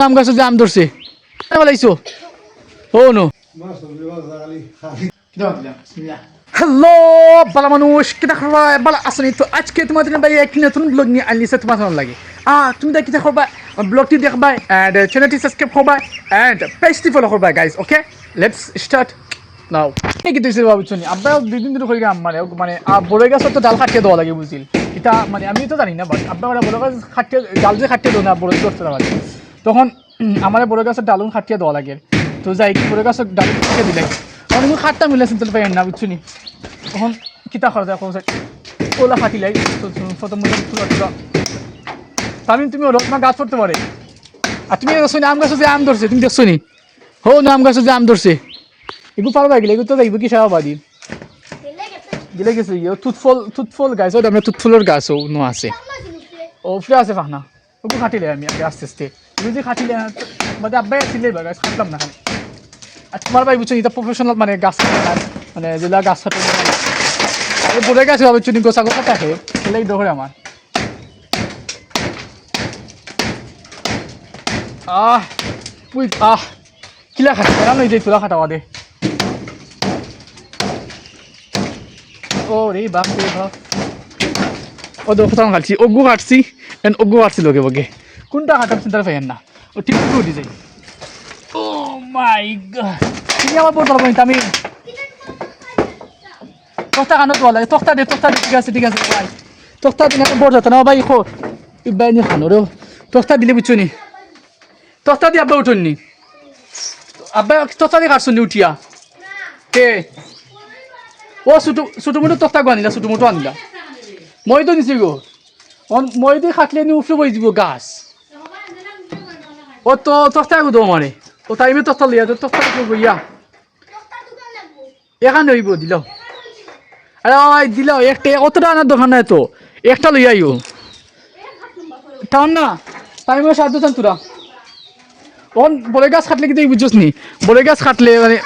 আম গাছে যে আম ধরছে বলাইছো ও নো হ্যালো বালা মানুষ কিতা করবা বালা আসনি তো আজকে তোমাদের ভাই একটি নতুন ব্লগ নিয়ে আনলিছে তোমার ভালো লাগে তুমি কিতা করবা ব্লগটি দেখবা এন্ড চ্যানেলটি সাবস্ক্রাইব করবা এন্ড পেজটি ফলো করবা guys okay let's start now কি দিছে বাবু শুনি আব্বা দুই দিন ধরে কইরা মানে বড় গাছ তো ডাল কাটিয়ে দেওয়া লাগে বুঝিল এটা মানে আমি তো জানি না বাট আব্বা বড় গাছ কাটিয়ে ডাল যে কাটিয়ে দেও না বড় করতে পারে তখন আমার বড় গাছের ডালুন কাটিয়ে দেওয়া লাগে তো যাই বড় গাছের ডালুন কাটিয়ে দিলে তখন আমি খাটটা মিলাইছি তো পাই না বুঝছুনি তখন কিতা করা যায় ওলা ফাটিলাই তো প্রথম আমি তুমি ওর তোমার গাছ পড়তে পারে আর তুমি দেখছো আম গাছে যে আম ধরছে তুমি দেখছো নি হো না আম গাছে যে আম ধরছে এগুলো পারবা গেলে এগুলো তো যাইব কি সাহাবাদী গেলে গেছে তুতফল গাছ ওটা আমরা তুতফলের গাছও নো আছে ও ফিরে আছে ফাহনা ওগুলো খাটিলে আমি আস্তে আস্তে তুমি যে খাটিলে মানে আব্বাই আসলে গাছ খাটলাম না আর তোমার ভাই বুঝছো এটা প্রফেশনাল মানে গাছ মানে যেগুলা গাছ কাটে বলে গেছে ভাবে চুনি গোছা গোছা থাকে সেলাই দোহরে আমার কিলা খাটি জানো এই যে তোলা খাটাওয়া দে ও রে বাপ ও দোকান কাটছি অগ্গু কাটছি এন অগ্গু কাটছি লগে বগে কোনটা কাটাম চিন্তা ফাইন না ও ঠিক উঠি যাই ও মাই গড তুমি আমার বলতে পারবো আমি তক্তা কানো তো লাগে তক্তা দে ঠিক আছে ভাই তক্তা দিন বড় যাতে না ভাই খো ইবাই নি খানো রে তক্তা দিলে বুঝছো নি তক্তা দিয়ে আব্বা উঠুননি আব্বা তক্তা দিয়ে কাটছো নি উঠিয়া কে ও ছোটো মোটো তক্তা গো আনিলা ছোটো মোটো আনিলা মই তো নিছি গো মই দিয়ে খাটলে নি উফরে বই দিব গাছ ও তো তক্তা গো দো মারে ও টাইমে তক্তা লিয়া তো তক্তা গো ইয়া এখানে হইব দিল আরে ওই দিল একটা অতটা আনার দোকান নাই তো একটা লই আইও টান না টাইমে সাহায্য চান তোরা ওন বড় গাছ কাটলে কি তুই বুঝছিস নি বড় গাছ কাটলে মানে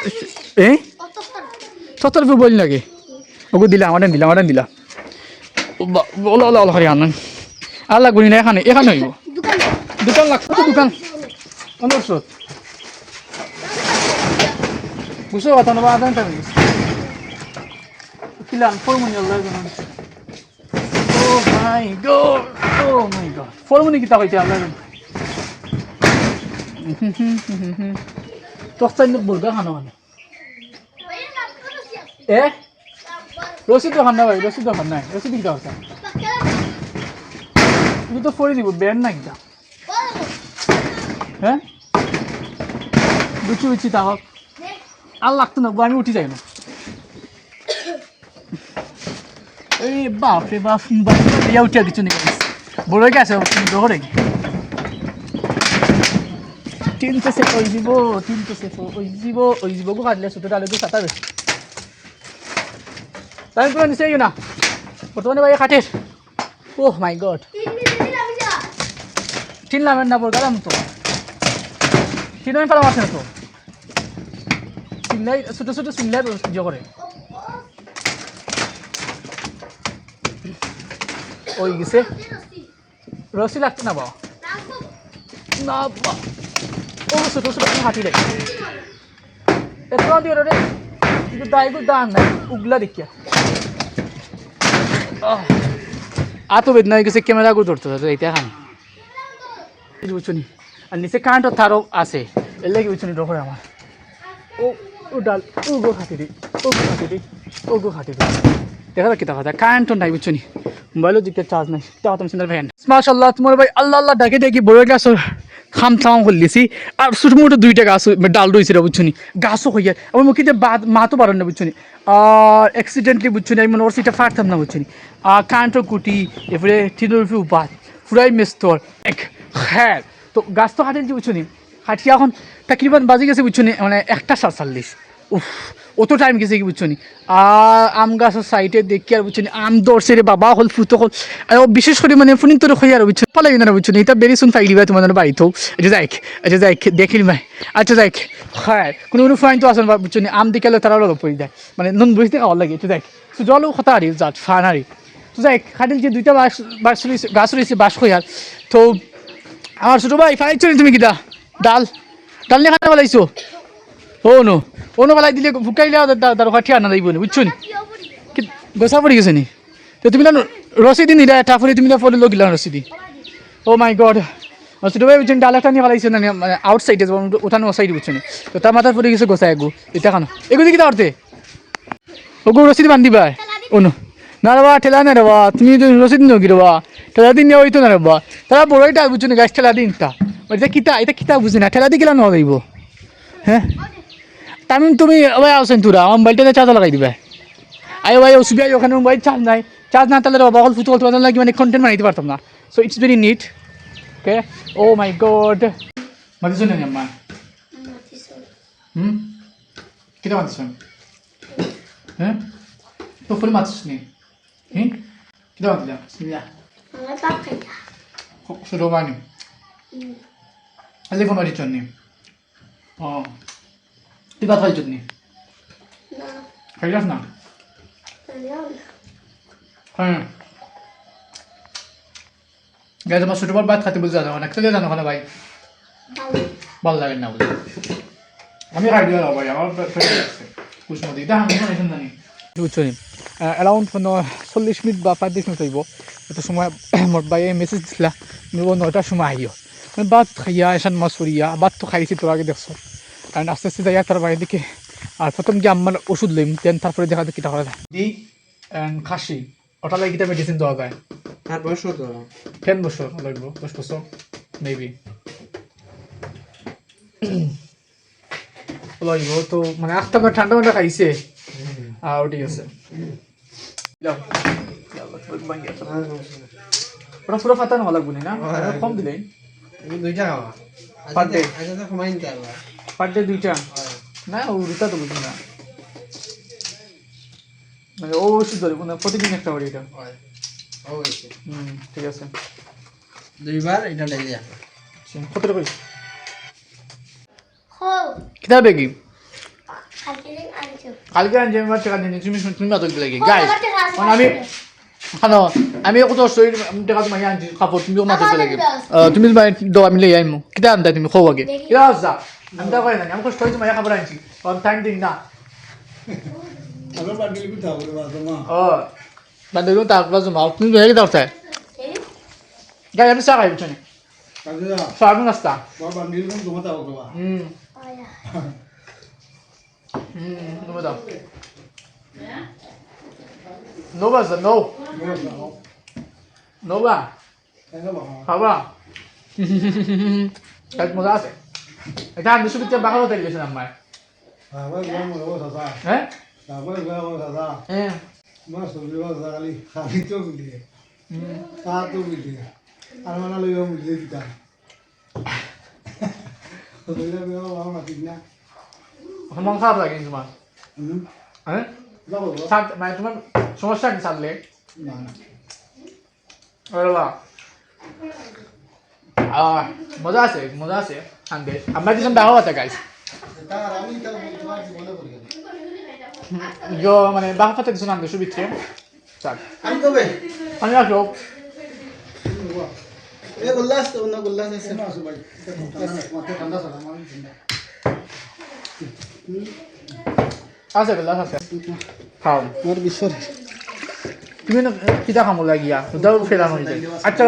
সত্তর রুপি বলি লাগে ওগো দিলা আমাদের দিলা ওলা ওলা ওলা হরি আনন্দ আর লাগবো না এখানে হইব দোকান লাগতো তো দোকান অনর্ষত বুঝছো কথা না আদান টাইম কিলান ফরমুনি আল্লাহ জানেন ও মাই গড ফরমুনি কিতা কইতে আল্লাহ জানেন তখতাই বলগা খানো মানে রসিদ খান না ভাই রসিদ খান নাই রসিদ কিতা হচ্ছে তুমি তো ফরি দিব ব্যান না কিতা হ্যাঁ বুঝছি তা হোক আর লাগতো না আমি উঠি যাই না এই বাপরে বাপ ইয়া উঠিয়া দিচ্ছ নাকি বড় গেছে দোহরে তিনটে সেফ ওই দিব গো কাটলে ছোটো ডালে গো সাঁতার বেশি তাই পুরো নিচে না বর্তমানে ভাই কাঠের ও মাই গড চিনলাম না বললাম তো চিনলাম পালাম আছে না তো চিনলাই ছোটো ছোটো চিনলাই ইয়ে করে ওই গেছে রসি লাগতো না বা না বা ও ছোটো ছোটো হাঁটি রে এত দিয়ে রে কিন্তু দায়গো দান নাই উগলা দেখিয়া আতো বেদনা হয়ে গেছে ক্যামেরা গো ধরতে এইটা খান বুঝছনি আর নিচে কারেন্ট তারও আছে এর লাগে বুঝছনি ডোকরে আমার ও ডাল ও গো খাটি দি দেখা যাক কিতা কথা কারেন্ট নাই বুঝছনি মোবাইলও দিকে চার্জ নাই তাও তুমি চিন্তা ভেন মাশাআল্লাহ তোমার ভাই আল্লাহ আল্লাহ ডাকি বড় গাছ খাম করলিছি আর ছোটো মোটো দুইটা গাছ ডাল রয়েছে বুঝছনি গাছও হইয়া আমার মুখে মাতো পারেন না বুঝছনি আর অ্যাক্সিডেন্টলি বুঝছনি আমি মনে করছি এটা পারতাম না বুঝছনি কারেন্টের কুটি এরপরে টিনের উপরে উপাত পুরাই মেস্তর হ্যাঁ তো গাছ তো হাঁটেছি বুঝছনি হাঁটিয়ে এখন তাকরিবান বাজে গেছে বুঝছনি মানে 1:47 উফ অত টাইম গেছে কি বুঝছনি আর আম গাছের সাইডে দেখি আর বুঝছনি আম ধরছে রে বাবা হল ফুটো হল আর বিশেষ করে মানে ফোন তোর হইয়া আর বুঝছো পালাই না বুঝছনি এটা বেরি শুন ফাইলি ভাই তোমার বাড়িতেও আচ্ছা যাই দেখিল ভাই আচ্ছা যাই হ্যাঁ কোনো ফাইন তো আসেন বুঝছনি আম দিকে তারা লোক পড়ে যায় মানে নুন বুঝতে খাওয়ার লাগে তো যাই তো জলও কথা হারি যাট ফান হারি তো যাই খাটিল যে দুইটা গাছ রয়েছে বাস হইয়ার তো আমার ছোটো ভাই ফাইল চলি তুমি কিটা ডাল ডাল নিয়ে খানা বলাইছো ও নো বলাই দিলে ফুকাইলে তার ঠিয়া না যাইব বুঝছো নি গোসা পড়ি গেছে নি তো তুমি না রসিদি নিলা এটা ফুলে তুমি না ফলে লগিলা রসিদি ও মাই গড ছোটো ভাই বুঝছেন ডাল একটা নিয়ে ফেলাইছে না মানে আউটসাইডে ওঠানো সাইড বুঝছো নি তো তার মাথার পড়ে গেছে গোসা এগু এটা কেন এগুলি কি তাড়তে ওগু রসিদি বান্ধিবা নো না রে বা ঠেলা না রে বা তুমি রসিদ নিও কি রে বা ঠেলা দিন নেওয়া হইতো না রে বা তারা বড়ই ডাল বুঝছো নি গাছ ঠেলা দিন তা এটা কিতা বুঝি না ঠেলা দি গেলা নেওয়া যাইব হ্যাঁ তামিম তুমি ওই আসেন তোরা আমার মোবাইলটাতে চার্জ লাগাই দিবে আয় ভাই অসুবিধা ওখানে মোবাইল চার্জ না তাহলে বাবা ফুটো বলতে লাগে মানে কন্টেন্ট বানাইতে পারতাম না so it's very neat okay oh my god মাতিস না আম্মা কিটা মাতিস হ্যাঁ তো ফুল মাতিস নি কিটা মাতিলা শুরু বানি আলে কোন মাতিস নি ও তুই ভাত খাইছ নি খাইলাস না হ্যাঁ গাইজ আমার ছোট বড় ভাত খাতে বলতে জানো না খেলে জানো না ভাই ভালো লাগে না বলে আমি খাই দিলাম ভাই আমার কুসমতি এটা আমি শুনে জানি বুঝছো নি অ্যারাউন্ড 40 মিনিট বা 35 মিনিট হইব এত সময় মোর ভাইয়ে মেসেজ দিছিলা তুমি 9টার সময় আইও আমি ভাত খাইয়া এসান মাছ করিয়া ভাত তো খাইছি তোর আগে দেখছো কারণ আস্তে আস্তে যাইয়া তার বাড়ির দিকে আর প্রথম কি আমার ওষুধ লইম দেন তারপরে দেখা যায় কীটা করা যায় দি খাসি ওটা লাগে কিটা মেডিসিন দেওয়া যায় 8 বছর তো 10 বছর লাগবে 10 বছর মেবি লাগব তো মানে আস্তে করে ঠান্ডা ঠান্ডা খাইছে আর ঠিক আছে ওটা পুরো ফাটানো লাগবে না কম দিলেই দুইটা খাওয়া পারডে আজ তো কমাই নিতে হবে পারডে দুইটা না ও রুটা তো বুঝি না মানে ও ওষুধ ধরে প্রতিদিন একটা করে এটা ঠিক আছে দুইবার এটা লেগে যাবে কত টাকা কিতা বেগি কালকে আনছি আমি টাকা দিন তুমি মাত্র লাগে গাইস আমি হ্যালো আমি কত শরীর টাকা তোমাকে আনছি কাপড় তুমিও মাত্র লাগে তুমি দোয়া মিলে আইমু কিতা আনতা তুমি খাও আগে কিতা আসা আমি তা কই না আমি কষ্ট হইছে মায়া কাপড় আনছি অন টাইম দিন না আমার বান্ডিল কি থাকবে বাবা বান্ডিল তা বাজু মাও তুমি বেগে দাও তাই গাই আমি সারাই বুঝনি কাজে সারাই নাস্তা বাবা বান্ডিল কোন তোমার থাকবে বাবা তুমি দাও No vas a no. No va. Hava. Kaç moda আছে? এটা আমি শুধু তে বাগালো তেল গেছিলাম ভাই আবার গরম হলো দাদা হ্যাঁ আবার গরম হলো দাদা হ্যাঁ মাস হলো দাদা খালি তো দিয়ে তা তো দিয়ে আর মানে লইও মুলে দিতা তো দিলে বেও বাবা মাটি না মন খারাপ লাগে তোমার হ্যাঁ যাবো সাত মানে তোমার সমস্যা কি সারলে না না আরে বাহ মজা আছে আনবে আমরা কিছু দেখাও আছে গাইস তা আমি তো তোমার জীবনে করি yo মানে বাহাফাতে কিছু আনবে সুবিত্রে চাক আমি তো ভাই আমি আসো এ গুল্লাস তো না গুল্লাস আছে না আসো ভাই মাথা ঠান্ডা সালাম আমি ঠান্ডা আছে বেলা আছে খাও মোর বিশ্বর তুমি না কিটা খামো লাগিয়া দাও ফেরানো হইছে আচ্ছা